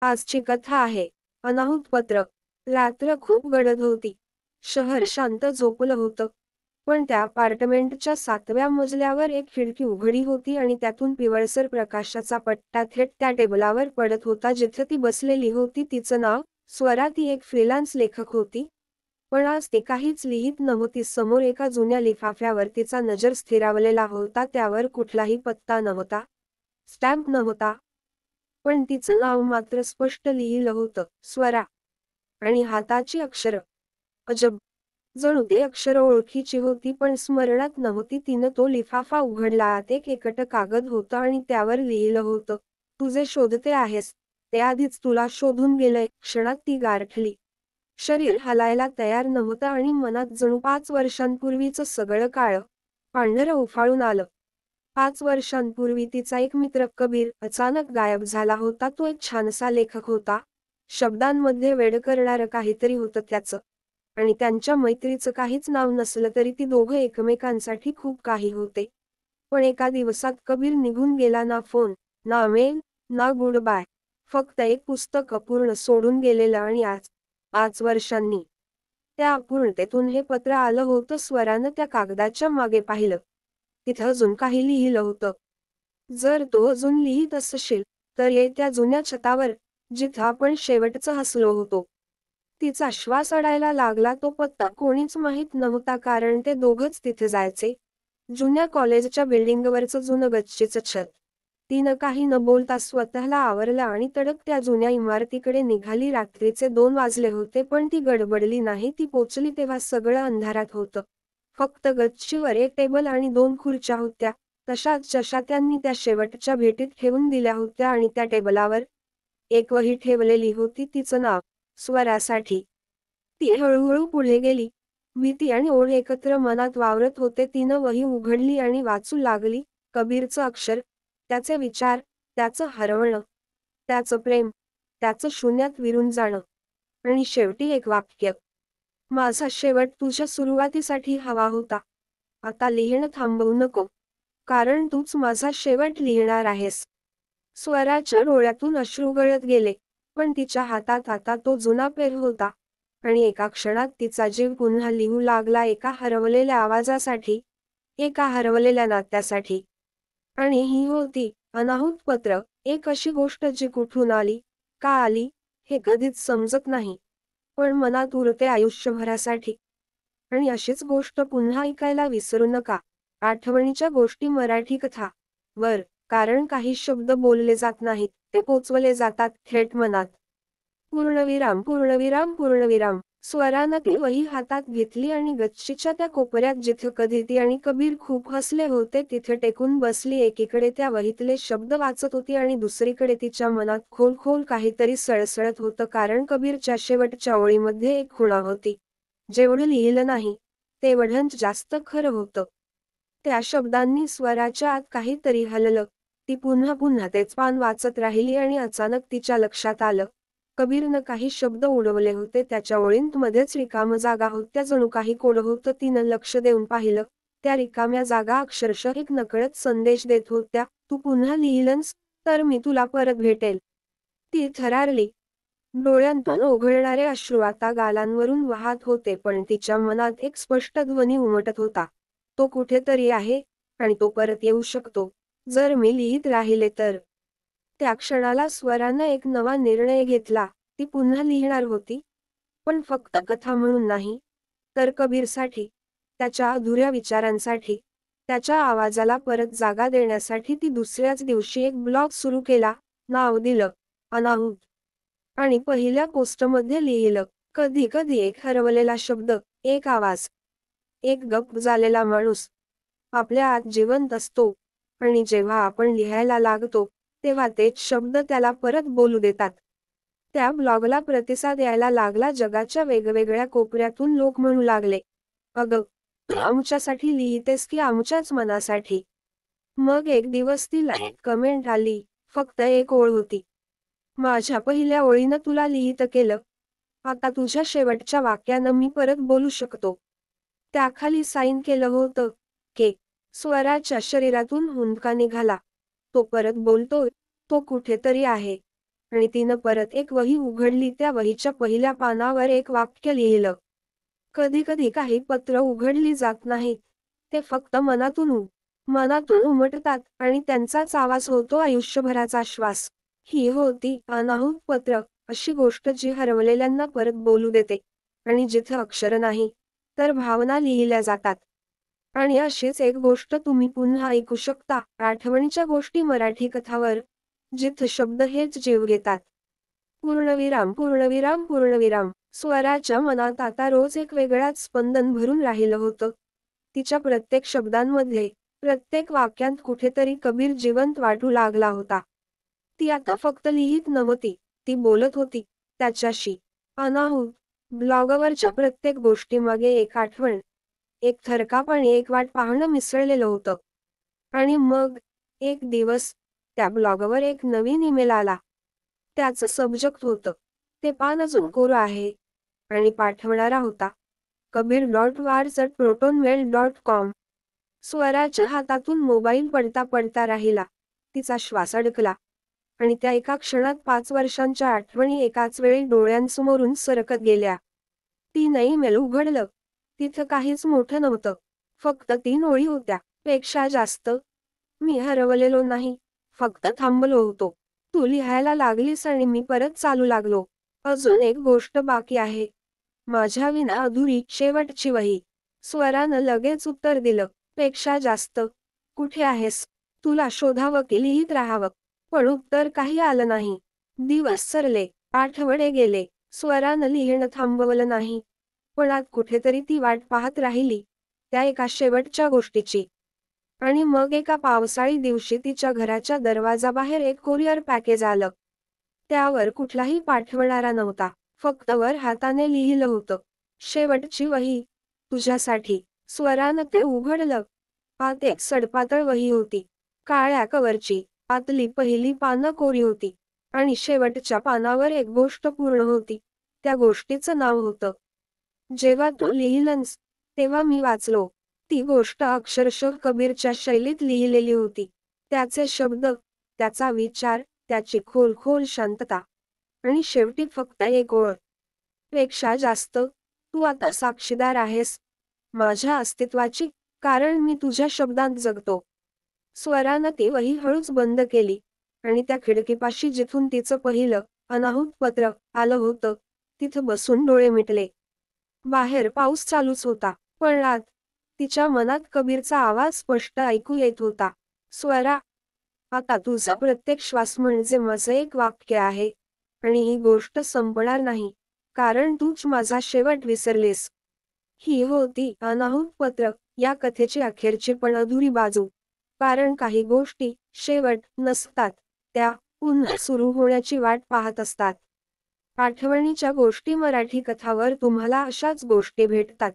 आजची कथा आहे अनाहूत पत्र. रात्र खूप गडद होती. शहर शांत झोपलं होतं. पण त्या अपार्टमेंटच्या 7व्या मजल्यावर एक खिडकी उघडी होती आणि त्यातून पिवळसर प्रकाशाचा पट्टा थेट त्या टेबलावर पडत होता जिथे ती बसलेली होती. तिचं नाव स्वरा. ती एक फ्रीलान्स लेखक होती. पण आज ती काहीच लिहित नव्हती. समोर एका जुन्या लिफाफ्यावर तिचा नजर स्थिरावलेला होता. त्यावर कुठलाही पत्ता नव्हता, स्टॅम्प नव्हता. पण तिचं नाव मात्र स्पष्ट लिहिलं होतं, स्वरा. आणि हाताची अक्षरं अजब. जणू ते अक्षरं ओळखीची होती पण स्मरणात नव्हती. तिनं तो लिफाफा उघडला. आत एक एकटं कागद होतं आणि त्यावर लिहिलं होतं, तू जे शोधते आहेस ते आधीच तुला शोधून गेलंय. क्षणात ती गारठली. शरीर हलायला तयार नव्हतं आणि मनात जणू 5 वर्षांपूर्वीचं सगळं काळं पांढरं उफाळून आलं. 5 वर्षांपूर्वी तिचा एक मित्र कबीर अचानक गायब झाला होता. तो एक छानसा लेखक होता. शब्दांमध्ये वेड करणारं काहीतरी होतं त्याचं. आणि त्यांच्या मैत्रीचं काहीच नाव नसलं तरी ती दोघं एकमेकांसाठी खूप काही होते. पण एका दिवसात कबीर निघून गेला. ना फोन, ना मेल, ना गुड बाय. फक्त एक पुस्तक अपूर्ण सोडून गेलेलं. आणि आज 5 वर्षांनी त्या अपूर्णतेतून हे पत्र आलं होतं. स्वरानं त्या कागदाच्या मागे पाहिलं. तिथं अजून काही लिहिलं होतं. जर तू अजून लिहित असशील तर ये त्या जुन्या छतावर, जिथं आपण शेवटचं हसलो होतो. तिचा श्वास अडायला लागला. तो पत्ता कोणीच माहीत नव्हता कारण ते दोघंच तिथे जायचे. जुन्या कॉलेजच्या बिल्डिंगवरचं जुनं गच्चीचं छत. तिनं काही न बोलता स्वतःला आवरलं आणि तडक त्या जुन्या इमारतीकडे निघाली. रात्रीचे 2 वाजले होते पण ती गडबडली नाही. ती पोचली तेव्हा सगळं अंधारात होतं. फक्त गच्चीवर एक टेबल आणि 2 खुर्च्या होत्या. तशाच जशा त्यांनी त्या शेवटच्या भेटीत ठेवून दिल्या होत्या. आणि त्या टेबलावर एक वही ठेवलेली होती, तिचं नाव, स्वरासाठी. ती हळूहळू पुढे गेली. भीती आणि ओढ एकत्र मनात वावरत होते. तिनं वही उघडली आणि वाचू लागली. कबीरचं अक्षर, त्याचे विचार, त्याचं हरवणं, त्याचं प्रेम, त्याचं शून्यात विरून जाणं. आणि शेवटी एक वाक्य, माझा शेवट तुझ्या सुरुवातीसाठी हवा होता. आता लिहिणं थांबवू नको, कारण तूच माझा शेवट लिहिणार आहेस. स्वराच्या डोळ्यातून अश्रू गळत गेले. पण तिच्या हातात आता तो जुना पेन होता. आणि एका क्षणात तिचा जीव पुन्हा लिहू लागला. एका हरवलेल्या आवाजासाठी, एका हरवलेल्या नात्यासाठी. आणि ही होती अनाहूत पत्र. एक अशी गोष्ट जी कुठून आली, का आली, हे कधीच समजत नाही. पण मनात उरते आयुष्यभरासाठी. आणि अशीच गोष्ट पुन्हा ऐकायला विसरू नका. आठवणीच्या गोष्टी मराठी कथा वर, कारण काही शब्द बोलले जात नाहीत, ते पोचवले जातात थेट मनात. पूर्णविराम पूर्णविराम पूर्णविराम. स्वरानं ती वही हातात घेतली आणि गच्चीच्या त्या कोपऱ्यात जिथे कधी ती आणि कबीर खूप हसले होते तिथे टेकून बसली. एकीकडे त्या वहीतले शब्द वाचत होती आणि दुसरीकडे तिच्या मनात खोल खोल काहीतरी सळसळत होतं. कारण कबीरच्या शेवटच्या ओळीमध्ये एक खुणा होती. जेवढं लिहिलं नाही तेवढंच जास्त खरं होतं. त्या शब्दांनी स्वराच्या आत काहीतरी हललं. ती पुन्हा पुन्हा तेच पान वाचत राहिली आणि अचानक तिच्या लक्षात आलं, कबीरनं काही शब्द उडवले होते. त्याच्या ओळींमध्येच रिकाम जागा होत्या. जणू काही कोड होतं. तिनं लक्ष देऊन पाहिलं. त्या रिकाम्या जागा अक्षरशः एक नकळत संदेश देत होत्या, तू पुन्हा लिहिलंस तर मी तुला परत भेटेल. ती थरारली. डोळ्यांतून ओघळणारे अश्रू आता गालांवरून वाहत होते. पण तिच्या मनात एक स्पष्ट ध्वनी उमटत होता, तो कुठेतरी आहे आणि तो परत येऊ शकतो, जर मी लिहित राहिले तर. त्या क्षणाला स्वरानं एक नवा निर्णय घेतला. ती पुन्हा लिहिणार होती. पण फक्त कथा म्हणून नाही, तर कबीरसाठी, त्याच्या अधुऱ्या विचारांसाठी, त्याच्या आवाजाला परत जागा देण्यासाठी. ती दुसऱ्याच दिवशी एक ब्लॉग सुरू केला. नाव दिलं, अनाहूत. आणि पहिल्या पोस्टमध्ये लिहिलं, कधी कधी एक हरवलेला शब्द, एक आवाज, एक गप्प झालेला माणूस आपल्या आत जिवंत असतो. आणि जेव्हा आपण लिहायला लागतो तेव्हा तेच शब्द त्याला परत बोलू देतात. त्या ब्लॉगला प्रतिसाद यायला लागला. जगाच्या वेगवेगळ्या कोपऱ्यातून लोक म्हणू लागले, अगं, तू आमच्यासाठी लिहितेस की आमच्याच मनासाठी. मग एक दिवस तिला एक कमेंट आली. फक्त एक ओळ होती, माझ्या पहिल्या ओळीनं तुला लिहित केलं, आता तुझ्या शेवटच्या वाक्यानं मी परत बोलू शकतो. त्याखाली साईन केलं होतं, के. स्वराच्या शरीरातून हुंदका निघाला. तो परत बोलतोय, तो कुठेतरी आहे. आणि तिनं परत एक वही उघडली. त्या वहीच्या पहिल्या पानावर एक वाक्य लिहिलं. कधी कधी काही पत्र उघडली जात नाहीत, ते फक्त मनातून उमटतात आणि त्यांचाच आवाज होतो आयुष्यभराचा श्वास. ही होती अनाहूत पत्र, अशी गोष्ट जी हरवलेल्यांना परत बोलू देते आणि जिथे अक्षर नाही तर भावना लिहिल्या जातात. आणि अशीच एक गोष्ट तुम्ही पुन्हा ऐकू शकता आठवणीच्या गोष्टी मराठी कथावर, जिथे शब्द हेच जीव घेतात. पूर्णविराम पूर्णविराम पूर्णविराम. स्वराच्या मनात आता रोज एक वेगळाच स्पंदन भरून राहिलं होतं. तिच्या प्रत्येक शब्दांमध्ये, प्रत्येक वाक्यात कुठेतरी कबीर जिवंत वाटू लागला होता. ती आता फक्त लिहित नव्हती, ती बोलत होती त्याच्याशी. अनाहूत ब्लॉगवरच्या प्रत्येक गोष्टीमागे एक आठवण, एक थरकाप आणि एक वाट पाहणं मिसळलेलं होतं. आणि मग एक दिवस त्या ब्लॉगवर एक नवीन ईमेल आला. त्याचं सब्जेक्ट होतं, ते पान अजून कोरं आहे, आणि पाठवणारा होता kabir.wars@protonmail.com. स्वराच्या हातातून मोबाईल पडता पडता राहिला. तिचा श्वास अडकला आणि त्या एका क्षणात 5 वर्षांच्या आठवणी एकाच वेळी डोळ्यांसमोरून सरकत गेल्या. तिनं ईमेल उघडलं. तिथं काहीच मोठं नव्हतं, फक्त 3 ओळी होत्या. पेक्षा जास्त. मी हरवलेलो नाही, फक्त थांबलो होतो. तू लिहायला लागलीस आणि मी परत चालू लागलो. अजून एक गोष्ट बाकी आहे, माझ्या विना अधुरी शेवटची वही. स्वरानं लगेच उत्तर दिलं, पेक्षा जास्त. कुठे आहेस? तुला शोधावं की लिहित राहावं? पण उत्तर काही आलं नाही. दिवस सरले, आठवडे गेले. स्वरानं लिहिणं थांबवलं नाही, पण आत कुठेतरी ती वाट पाहत राहिली, त्या एका शेवटच्या गोष्टीची. आणि मग एका पावसाळी दिवशी तिच्या घराच्या दरवाजाबाहेर एक कोरिअर पॅकेज आलं. त्यावर कुठलाही पाठवणारा नव्हता, फक्त वर हाताने लिहिलं होतं, शेवटची वही, तुझ्यासाठी. स्वरानं ते उघडलं. आत एक सडपातळ वही होती, काळ्या कवरची. आतली पहिली पानं कोरी होती आणि शेवटच्या पानावर एक गोष्ट पूर्ण होती. त्या गोष्टीचं नाव होतं, जेव्हा तू लिहिलंस तेव्हा मी वाचलो. ती गोष्ट अक्षरशः कबीरच्या शैलीत लिहिलेली होती. त्याचे शब्द, त्याचा विचार, त्याची खोल खोल शांतता. आणि शेवटी फक्त एक ओळ, पेक्षा जास्त. तू आता साक्षीदार आहेस माझ्या अस्तित्वाची, कारण मी तुझ्या शब्दांत जगतो. स्वरानं ती वही हळूच बंद केली आणि त्या खिडकीपाशी जिथून तिचं पहिलं अनाहूत पत्र आलं होतं, तिथं बसून डोळे मिटले. बाहेर पाऊस चालूच होता, पण आत तिच्या मनात कबीरचा आवाज स्पष्ट ऐकू येत होता. स्वरा, आता तुझा प्रत्येक श्वास म्हणजे माझं एक वाक्य आहे, आणि ही गोष्ट संपणार नाही, कारण तूच माझा शेवट विसरलीस. ही होती अनाहूत पत्र, या कथेची अखेरची पण अधुरी बाजू. कारण काही गोष्टी शेवट नसतात, त्या पुन्हा सुरू होण्याची वाट पाहत असतात. आठवणीच्या गोष्टी मराठी कथावर तुम्हाला अशाच गोष्टी भेटतात,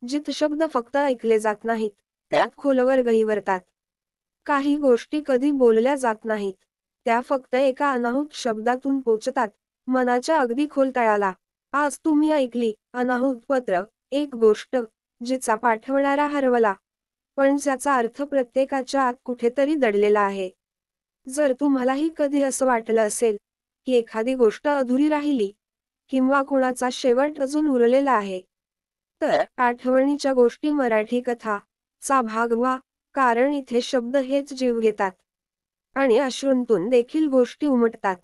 जिथे शब्द फक्त ऐकले जात नाहीत, त्यात खोलवर गहिवरतात. काही गोष्टी कधी बोलल्या जात नाहीत, त्या फक्त एका अनाहूत शब्दातून पोचतात, मनाच्या अगदी खोल तळाला. आज तुम्ही ऐकली अनाहूत पत्र, एक गोष्ट जिचा पाठवणारा हरवला, पण ज्याचा अर्थ प्रत्येकाच्या आत कुठेतरी दडलेला आहे. जर तुम्हालाही कधी असं वाटलं असेल की एखादी गोष्ट अधुरी राहिली, किंवा कुणाचा शेवट अजून उरलेला आहे, तर आठवणीच्या गोष्टी मराठी कथा चा भाग व्हा, कारण इथे शब्द हेच जीव घेतात आणि अश्रूंतून देखील गोष्टी उमटतात.